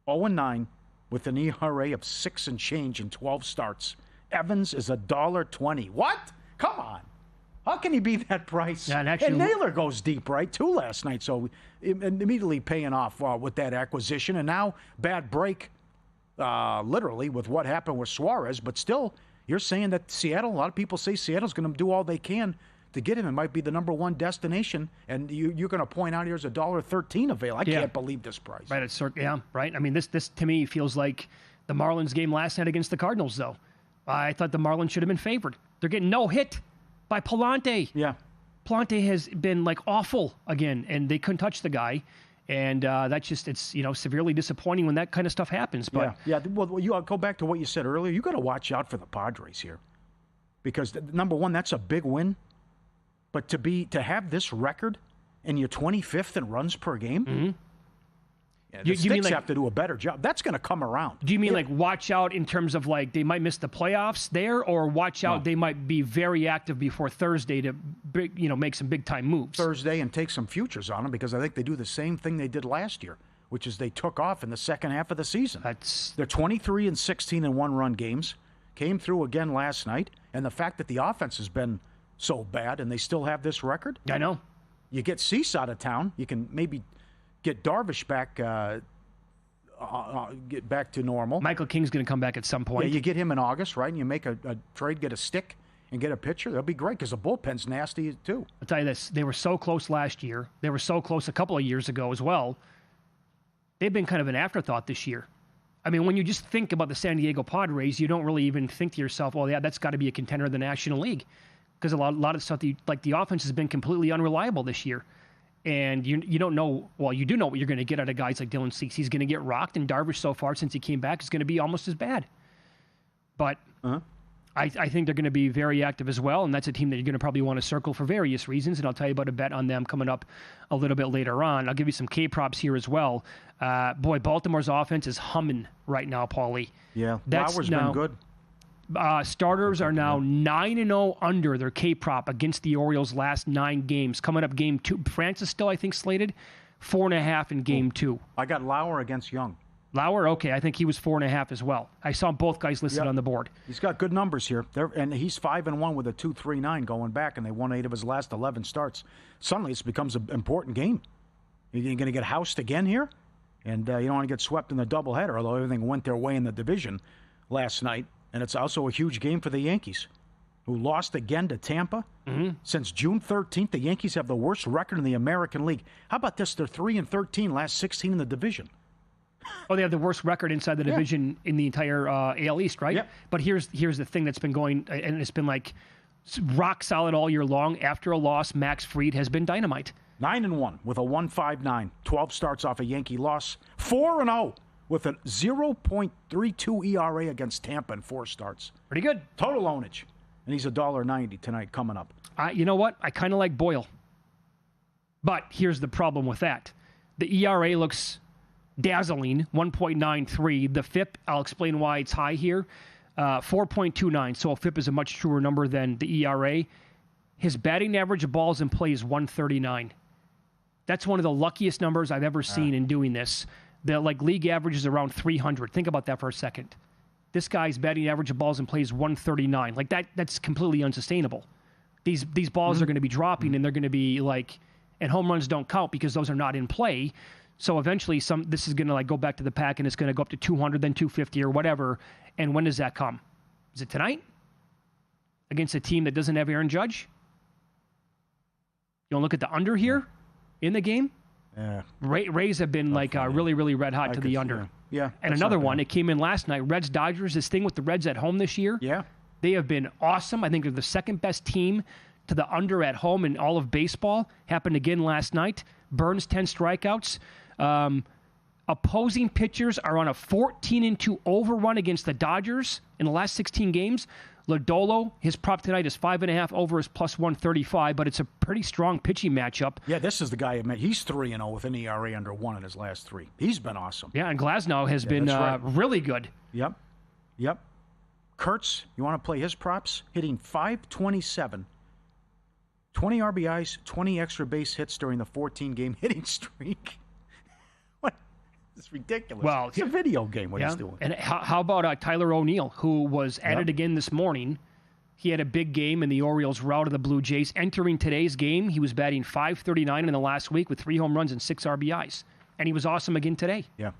0-9 with an ERA of 6 and change in 12 starts. Evans is $1.20. What? Come on. How can he be that price? Yeah, and Naylor goes deep, right, too, last night. So immediately paying off with that acquisition. And now bad break, literally, with what happened with Suarez. But still, you're saying that Seattle, a lot of people say Seattle's going to do all they can to get him. It might be the number one destination. And you're going to point out here's $1.13 available. I can't believe this price. Right, it's right. I mean, this to me feels like the Marlins game last night against the Cardinals, though. I thought the Marlins should have been favored. They're getting no hit by Palante. Yeah. Palante has been awful again, and they couldn't touch the guy. And that's just, it's, severely disappointing when that kind of stuff happens. But yeah. Well, you go back to what you said earlier. You got to watch out for the Padres here. Because number one, that's a big win. But to have this record and you're 25th in runs per game, mm-hmm. The Sticks have to do a better job. That's going to come around. Do you mean watch out in terms of they might miss the playoffs there, or watch out they might be very active before Thursday to make some big time moves? Thursday and take some futures on them, because I think they do the same thing they did last year, which is they took off in the second half of the season. They're 23 and 16 in one-run games. Came through again last night, and the fact that the offense has been so bad and they still have this record. I know. You get Cease out of town, you can maybe get Darvish back, get back to normal. Michael King's going to come back at some point. Yeah, you get him in August, right? And you make a trade, get a stick, and get a pitcher. That'll be great, because the bullpen's nasty too. I'll tell you this: they were so close last year. They were so close a couple of years ago as well. They've been kind of an afterthought this year. I mean, when you just think about the San Diego Padres, you don't really even think to yourself, "Oh, yeah, that's got to be a contender in the National League," because a lot of stuff, the offense has been completely unreliable this year. And you don't know, well, you do know what you're going to get out of guys like Dylan Cease. He's going to get rocked, and Darvish so far since he came back is going to be almost as bad. But I think they're going to be very active as well, and that's a team that you're going to probably want to circle for various reasons, and I'll tell you about a bet on them coming up a little bit later on. I'll give you some K-props here as well. Baltimore's offense is humming right now, Paulie. Yeah, Lauer's been good. Starters are now 9-0 under their K-prop against the Orioles' last 9 games. Coming up game 2. France is still, I think, slated 4.5 in game 2. I got Lauer against Young. Lauer, okay. I think he was 4.5 as well. I saw both guys listed on the board. He's got good numbers here. And he's 5-1 with a 2.39 going back, and they won 8 of his last 11 starts. Suddenly, this becomes an important game. You're going to get housed again here, and you don't want to get swept in the doubleheader, although everything went their way in the division last night. And it's also a huge game for the Yankees, who lost again to Tampa. Mm-hmm. Since June 13th, the Yankees have the worst record in the American League. How about this? They're 3-13, last 16 in the division. Oh, they have the worst record inside the division in the entire AL East, right? Yep. But here's the thing that's been going, and it's been rock solid all year long. After a loss, Max Fried has been dynamite. 9-1 with a 1.59. 12 starts off a Yankee loss. 4-0. With a 0.32 ERA against Tampa in 4 starts. Pretty good. Total ownage. And he's $1.90 tonight coming up. You know what? I kind of like Boyle. But here's the problem with that. The ERA looks dazzling, 1.93. The FIP, I'll explain why it's high here, 4.29. So a FIP is a much truer number than the ERA. His batting average of balls in play is 139. That's one of the luckiest numbers I've ever seen in doing this. The league average is around 300. Think about that for a second. This guy's batting average of balls in play is 139. That's completely unsustainable. These balls are going to be dropping, and they're going to be and home runs don't count because those are not in play. So eventually this is going to go back to the pack, and it's going to go up to 200, then 250 or whatever. And when does that come? Is it tonight? Against a team that doesn't have Aaron Judge? You want to look at the under here in the game? Yeah. Rays have been really, really red hot to the under. Yeah. And another one, it came in last night. Reds-Dodgers, this thing with the Reds at home this year. Yeah. They have been awesome. I think they're the second best team to the under at home in all of baseball. Happened again last night. Burns, 10 strikeouts. Opposing pitchers are on a 14-2 overrun against the Dodgers in the last 16 games. Lodolo, his prop tonight is 5.5 over his plus 135, but it's a pretty strong pitching matchup. Yeah, this is the guy. He's 3-0 with an ERA under 1 in his last 3. He's been awesome. Yeah, and Glasnow has been really good. Yep. Kurtz, you want to play his props? Hitting .527, 20 RBIs, 20 extra base hits during the 14-game hitting streak. What? It's ridiculous. Well, it's a video game what he's doing. And how about Tyler O'Neill, who was added again this morning? He had a big game in the Orioles' rout of the Blue Jays. Entering today's game, he was batting .539 in the last week with 3 home runs and 6 RBIs. And he was awesome again today. Yeah.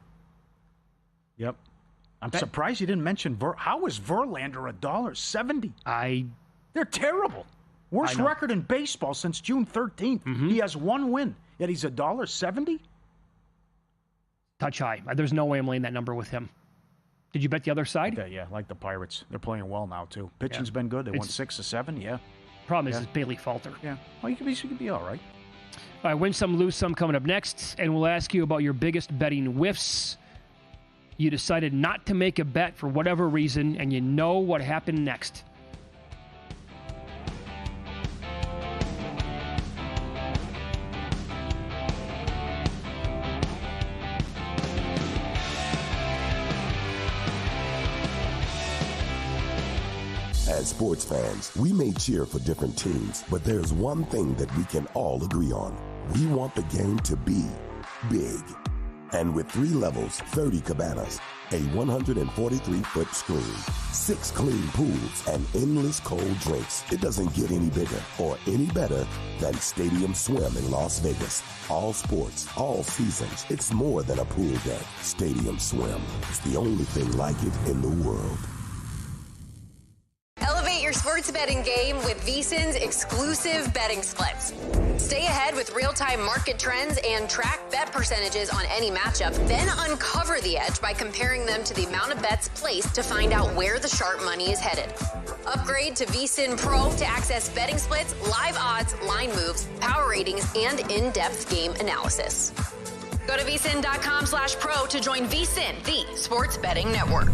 Yep. I'm surprised you didn't mention how is Verlander $1.70? They're terrible. Worst record in baseball since June 13th. Mm-hmm. He has 1 win, yet he's $1.70? Touch high. There's no way I'm laying that number with him. Did you bet the other side? Okay, yeah, like the Pirates. They're playing well now, too. Pitching's been good. They won 6 of 7, yeah. Problem is it's Bailey Falter. Yeah. Well, you could be all right. All right, win some, lose some coming up next, and we'll ask you about your biggest betting whiffs. You decided not to make a bet for whatever reason, and you know what happened next. As sports fans, we may cheer for different teams, but there's one thing that we can all agree on. We want the game to be big. And with 3 levels, 30 cabanas, a 143-foot screen, 6 clean pools, and endless cold drinks, it doesn't get any bigger or any better than Stadium Swim in Las Vegas. All sports, all seasons. It's more than a pool deck. Stadium Swim. It's the only thing like it in the world. Elevate your sports betting game with Vsin's exclusive betting splits. Stay ahead with real-time market trends and track bet percentages on any matchup. Then uncover the edge by comparing them to the amount of bets placed to find out where the sharp money is headed. Upgrade to Vsin Pro to access betting splits, live odds, line moves, power ratings, and in-depth game analysis. Go to vsin.com/pro to join Vsin, the sports betting network.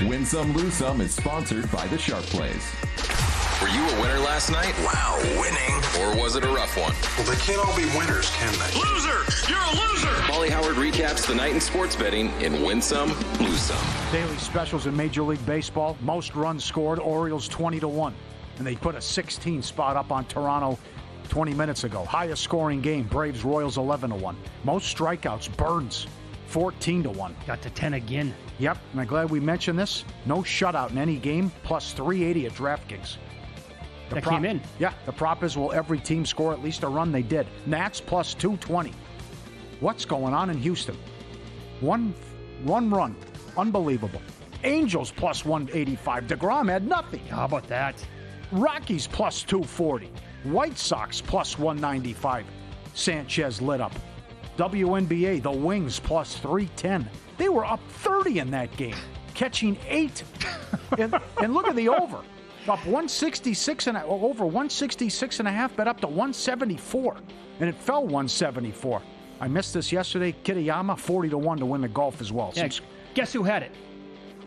Win Some, Lose Some is sponsored by the Sharp Plays. Were you a winner last night? Wow, winning. Or was it a rough one? Well, they can't all be winners, can they? Loser! You're a loser! Paulie Howard recaps the night in sports betting in Win Some, Lose Some. Daily specials in Major League Baseball. Most runs scored, Orioles 20-1. And they put a 16 spot up on Toronto 20 minutes ago. Highest scoring game, Braves Royals 11-1. Most strikeouts, Burns 14-1. Got to 10 again. Yep, and I'm glad we mentioned this. No shutout in any game, plus 380 at DraftKings. That came in. Yeah, the prop is, will every team score at least a run? They did. Nats plus 220. What's going on in Houston? One run. Unbelievable. Angels plus 185. DeGrom had nothing. How about that? Rockies plus 240. White Sox plus 195. Sanchez lit up. WNBA, the Wings plus 310. They were up 30 in that game, catching 8. and look at the over. Up 166 and over 166 and a half, bet up to 174, and it fell 174. I missed this yesterday. Kitayama 40-1 to win the golf as well. Yeah, guess who had it?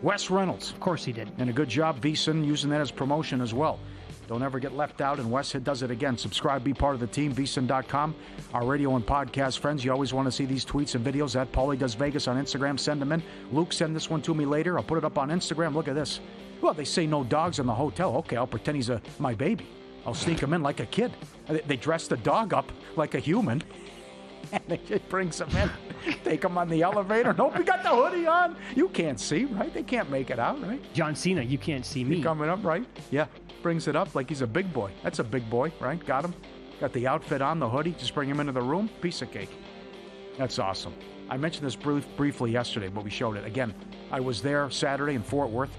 Wes Reynolds. Of course he did. And a good job, Vsin, using that as promotion as well. Don't ever get left out, and Wes does it again. Subscribe, be part of the team, Vsin.com. Our radio and podcast friends, you always want to see these tweets and videos at Paulie Does Vegas on Instagram. Send them in. Luke, send this one to me later. I'll put it up on Instagram. Look at this. Well, they say no dogs in the hotel. Okay, I'll pretend he's my baby. I'll sneak him in like a kid. They dress the dog up like a human, and they just brings him in. Take him on the elevator. Nope, he got the hoodie on. You can't see, right? They can't make it out, right? John Cena, you can't see me. He coming up, right? Yeah, brings it up like he's a big boy. That's a big boy, right? Got him. Got the outfit on, the hoodie. Just bring him into the room. Piece of cake. That's awesome. I mentioned this briefly yesterday, but we showed it. Again, I was there Saturday in Fort Worth.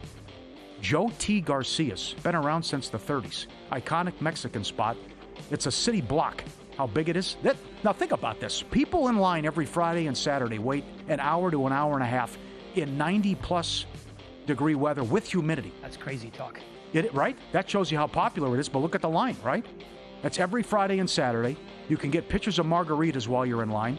Joe T. Garcia's been around since the 30s. Iconic Mexican spot. It's a city block. How big it is? Now think about this. People in line every Friday and Saturday wait an hour to an hour and a half in 90-plus degree weather with humidity. That's crazy talk. Right? That shows you how popular it is, but look at the line, right? That's every Friday and Saturday. You can get pitchers of margaritas while you're in line,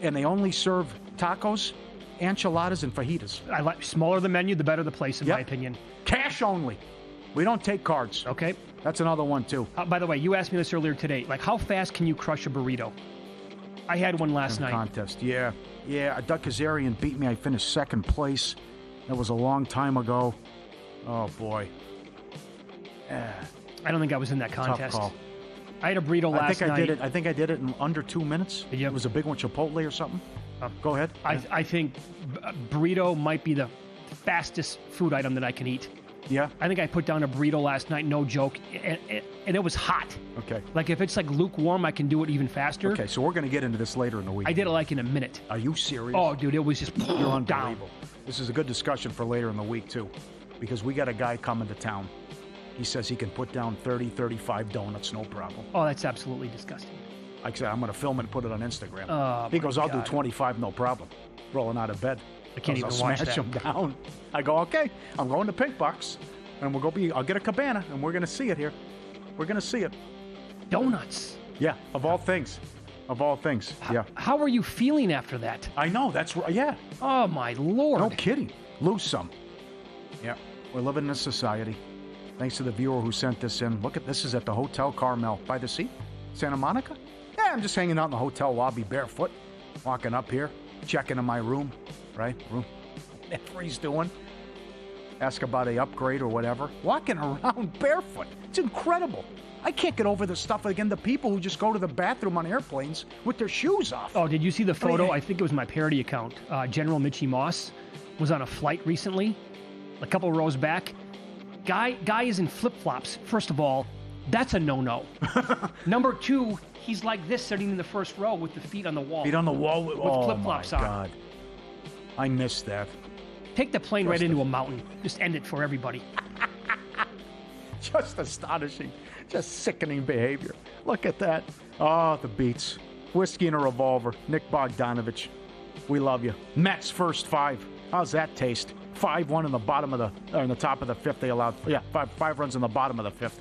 and they only serve tacos, enchiladas, and fajitas. I like smaller the menu, the better the place, in my opinion. Cash only. We don't take cards. Okay. That's another one, too. By the way, you asked me this earlier today. Like, how fast can you crush a burrito? I had one last night. Contest, yeah. Yeah, Doug Kazarian beat me. I finished second place. That was a long time ago. Oh, boy. I don't think I was in that contest. Tough call. I had a burrito last night. I think I did it in under 2 minutes. It was a big one, Chipotle or something. Go ahead. I think burrito might be the fastest food item that I can eat. Yeah? I think I put down a burrito last night, no joke, and it was hot. Okay. Like, if it's like lukewarm, I can do it even faster. Okay, so we're going to get into this later in the week. I did it like in a minute. Are you serious? Oh, dude, it was just You're unbelievable. down. This is a good discussion for later in the week, too, because we got a guy coming to town. He says he can put down 30, 35 donuts, no problem. Oh, that's absolutely disgusting. Like I said, I'm going to film it and put it on Instagram. Oh, he goes, I'll do 25, no problem. Rolling out of bed. I can't even watch that. Smash him down. I go, okay, I'm going to Pink Box, and I'll get a cabana, and we're going to see it here. We're going to see it. Donuts. Yeah, of all things. Of all things, yeah. How are you feeling after that? I know, that's right, yeah. Oh, my Lord. No kidding. Lose some. Yeah, we're living in a society. Thanks to the viewer who sent this in. Look at this is at the Hotel Carmel. By the sea? Santa Monica? Yeah, I'm just hanging out in the hotel lobby barefoot. Walking up here, checking in my room, right? Whatever he's doing. Ask about a upgrade or whatever. Walking around barefoot. It's incredible. I can't get over this stuff. Again, the people who just go to the bathroom on airplanes with their shoes off. Oh, did you see the photo? I think it was my parody account. General Mitchie Moss was on a flight recently, a couple rows back. Guy is in flip-flops. First of all, that's a no-no. Number two, he's like this sitting in the first row with the feet on the wall. Feet on the wall with flip-flops on. Oh, my God. I missed that. Take the plane right into a mountain. Just end it for everybody. Just astonishing. Just sickening behavior. Look at that. Oh, the beats. Whiskey and a revolver. Nick Bogdanovich. We love you. Mets first 5. How's that taste? 5-1 in the bottom of in the top of the 5th. They allowed, five runs in the bottom of the 5th.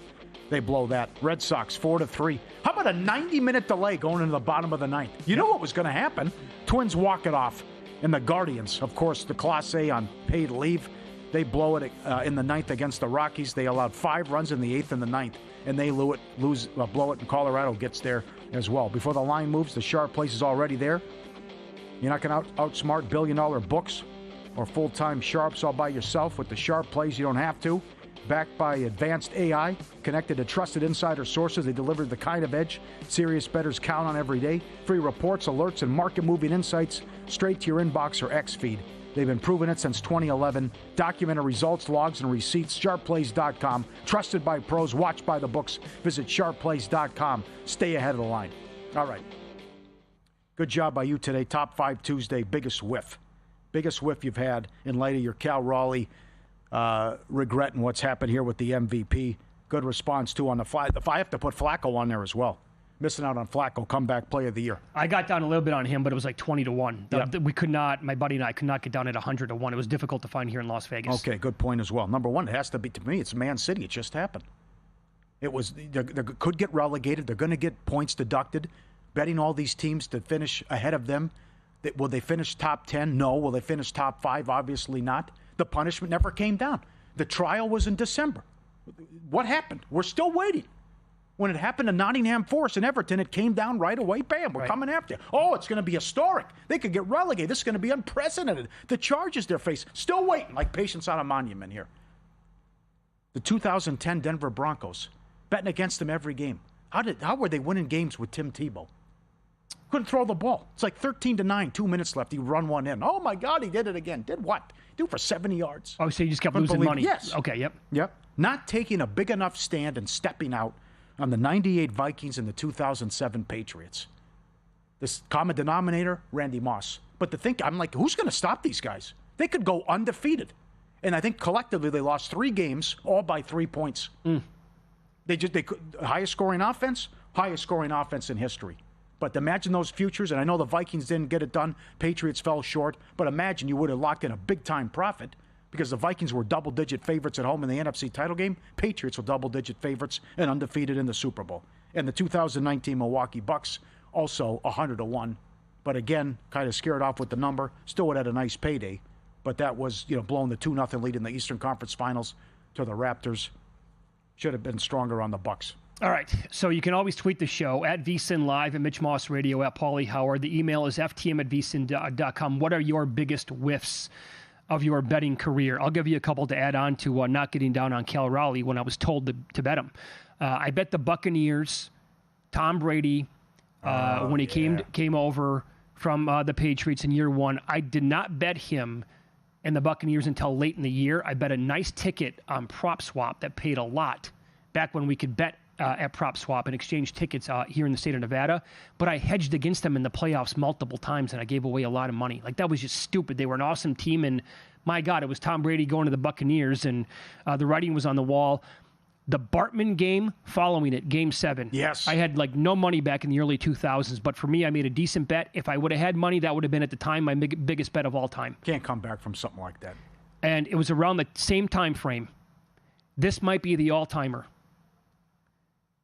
They blow that. Red Sox 4-3. How about a 90-minute delay going into the bottom of the 9th? You know what was going to happen? Twins walk it off. And the Guardians, of course, the Class A on paid leave. They blow it in the 9th against the Rockies. They allowed 5 runs in the 8th and the 9th, and they blow it, and Colorado gets there as well. Before the line moves, the sharp place is already there. You're not going to outsmart billion-dollar books or full-time sharps all by yourself. With the sharp plays, you don't have to. Backed by advanced AI, connected to trusted insider sources, they deliver the kind of edge serious bettors count on every day. Free reports, alerts, and market-moving insights straight to your inbox or X feed. They've been proving it since 2011. Documented results, logs, and receipts. SharpPlays.com. Trusted by pros. Watched by the books. Visit SharpPlays.com. Stay ahead of the line. All right. Good job by you today. Top 5 Tuesday. Biggest whiff. Biggest whiff you've had in light of your Cal Raleigh regretting what's happened here with the MVP. Good response, too, on the fly. I have to put Flacco on there as well. Missing out on Flacco, comeback play of the year. I got down a little bit on him, but it was like 20-1. Yep. We could not, my buddy and I could not get down at 100-1. It was difficult to find here in Las Vegas. Okay, good point as well. Number one, it has to be, to me, it's Man City. It just happened. They could get relegated. They're going to get points deducted. Betting all these teams to finish ahead of them. Will they finish top 10? No. Will they finish top 5? Obviously not. The punishment never came down. The trial was in December. What happened? We're still waiting. When it happened to Nottingham Forest and Everton, it came down right away. Bam, we're coming after you. Oh, it's going to be historic. They could get relegated. This is going to be unprecedented. The charges they're facing, still waiting, like patience on a monument here. The 2010 Denver Broncos, betting against them every game. How were they winning games with Tim Tebow? Couldn't throw the ball. It's like 13-9, 2 minutes left. He run one in. Oh, my God, he did it again. Did what? Do for 70 yards. Oh, so you just kept losing money. Yes. Okay, yep. Yep. Not taking a big enough stand and stepping out on the 98 Vikings and the 2007 Patriots. This common denominator, Randy Moss. But I'm like, who's going to stop these guys? They could go undefeated. And I think collectively they lost 3 games, all by 3 points. They could, highest scoring offense in history. But imagine those futures, and I know the Vikings didn't get it done. Patriots fell short. But imagine you would have locked in a big-time profit because the Vikings were double-digit favorites at home in the NFC title game. Patriots were double-digit favorites and undefeated in the Super Bowl. And the 2019 Milwaukee Bucks, also 100-1. But again, kind of scared off with the number. Still would have had a nice payday. But that was, blowing the 2-0 lead in the Eastern Conference Finals to the Raptors. Should have been stronger on the Bucks. All right, so you can always tweet the show at Vsin Live, at Mitch Moss Radio, at Paulie Howard. The email is ftm@vsin.com. What are your biggest whiffs of your betting career? I'll give you a couple to add on to not getting down on Cal Raleigh when I was told to bet him. I bet the Buccaneers, Tom Brady, when he came over from the Patriots in year 1. I did not bet him and the Buccaneers until late in the year. I bet a nice ticket on Prop Swap that paid a lot back when we could bet at Prop Swap and exchange tickets here in the state of Nevada. But I hedged against them in the playoffs multiple times, and I gave away a lot of money. Like, that was just stupid. They were an awesome team, and my God, it was Tom Brady going to the Buccaneers, and the writing was on the wall. The Bartman game following it, Game 7. Yes. I had no money back in the early 2000s, but for me, I made a decent bet. If I would have had money, that would have been at the time my biggest bet of all time. Can't come back from something like that. And it was around the same time frame. This might be the all-timer.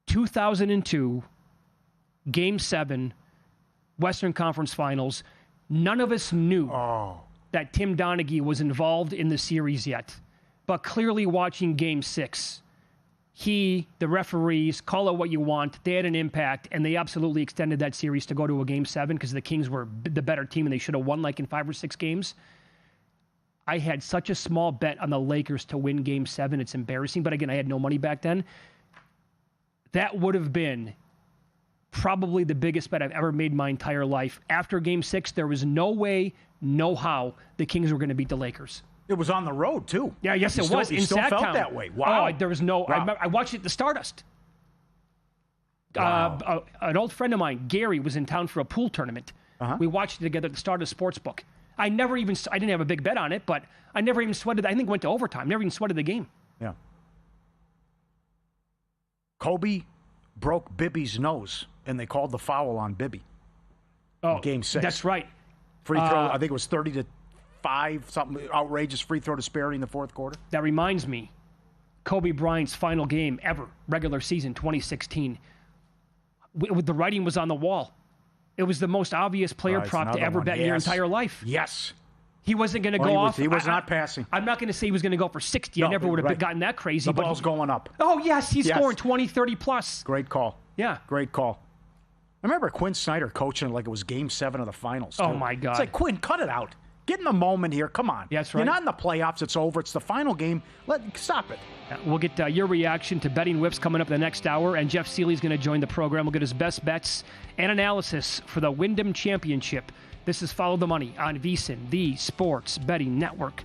2002, Game 7, Western Conference Finals. None of us knew that Tim Donaghy was involved in the series yet. But clearly watching Game 6, the referees, call it what you want, they had an impact, and they absolutely extended that series to go to a Game 7 because the Kings were the better team and they should have won in 5 or 6 games. I had such a small bet on the Lakers to win Game 7. It's embarrassing, but again, I had no money back then. That would have been probably the biggest bet I've ever made my entire life. After Game 6, there was no way, no how the Kings were going to beat the Lakers. It was on the road, too. Yeah, yes, it was. You still felt that way. Wow. Oh, there was no... Wow. I watched it at the Stardust. Wow. An old friend of mine, Gary, was in town for a pool tournament. We watched it together at the Stardust Sportsbook. I didn't have a big bet on it, but I never even sweated. I think it went to overtime. Never even sweated the game. Yeah. Kobe broke Bibby's nose, and they called the foul on Bibby. Oh, in Game 6. That's right. Free throw, I think it was 30-5, something outrageous free throw disparity in the fourth quarter. That reminds me, Kobe Bryant's final game ever, regular season, 2016. The writing was on the wall. It was the most obvious player prop to ever bet in your entire life. Yes. He wasn't going to go off. He was not passing. I'm not going to say he was going to go for 60. No, I never would have right. gotten that crazy. The ball's going up. Oh, yes. He's scoring 20, 30 plus. Great call. Yeah. Great call. I remember Quinn Snyder coaching it like it was Game 7 of the finals. Too. Oh, my God. It's like, Quinn, cut it out. Get in the moment here. Come on. Yeah, that's right. You're not in the playoffs. It's over. It's the final game. Stop it. We'll get your reaction to betting whiffs coming up in the next hour, and Jeff Seeley's going to join the program. We'll get his best bets and analysis for the Wyndham Championship. This is Follow the Money on Vsin, the Sports Betting Network.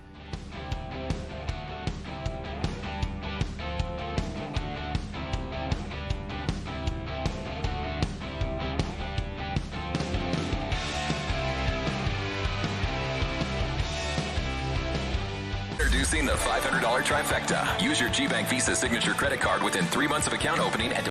Introducing the $500 trifecta. Use your GBank Visa signature credit card within 3 months of account opening and